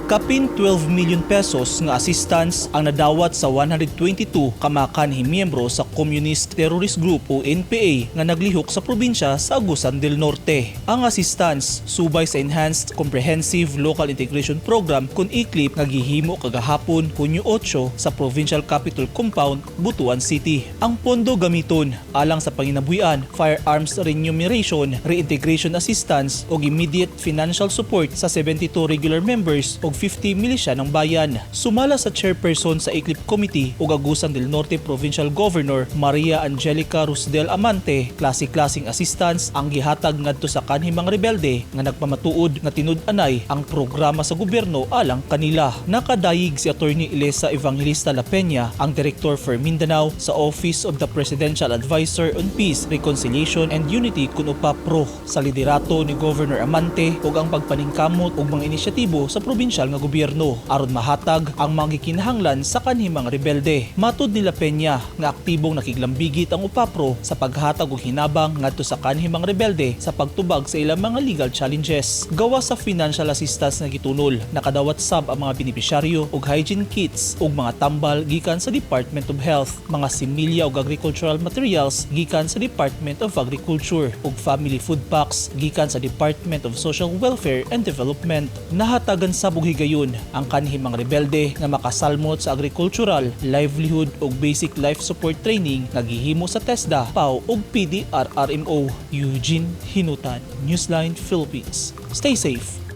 Kapin 12 million pesos nga assistance ang nadawat sa 122 kamakanhi miyembro sa Communist Terrorist Group o NPA nga naglihok sa probinsya sa Agusan del Norte. Ang assistance subay sa Enhanced Comprehensive Local Integration Program kun ICLIP nga gihimo kagahapon Hunyo 8 sa Provincial Capitol Compound, Butuan City. Ang pondo gamiton alang sa panginabuhian, firearms remuneration, reintegration assistance ug immediate financial support sa 72 regular members ug 50 milisya ng bayan. Sumala sa chairperson sa ICLIP Committee ug Agusan del Norte Provincial Governor Maria Angelica Rusdel Amante, klase-klaseng assistance ang gihatag ngadto sa kanhimang rebelde nga nagpamatuod nga tinud-anay ang programa sa gobyerno alang kanila. Nakadayig si Attorney Elisa Evangelista La Peña, ang Director for Mindanao sa Office of the Presidential Advisor on Peace, Reconciliation and Unity kun UPAPRO sa liderato ni Governor Amante ug ang pagpaningkamot ug mga inisyatibo sa probinsya nga gobyerno aron mahatag ang mga gikinahanglan sa kanhimang rebelde. Matud ni La Peña nga aktibong nakiglambigit ang UPAPRO sa paghatag og hinabang ngadto sa kanhimang rebelde sa pagtubag sa ilang mga legal challenges. Gawa sa financial assistance nga gitunol, nakadawat sab ang mga benepisyaryo og hygiene kits ug mga tambal gikan sa Department of Health, mga similya ug agricultural materials gikan sa Department of Agriculture ug family food packs gikan sa Department of Social Welfare and Development. Nahatagan sa higayon ang kanhimang rebelde nga makasalmot sa agricultural, livelihood ug basic life support training nga gihimo sa TESDA, PAO ug PDRRMO. Eugene Hinutan, Newsline Philippines. Stay safe.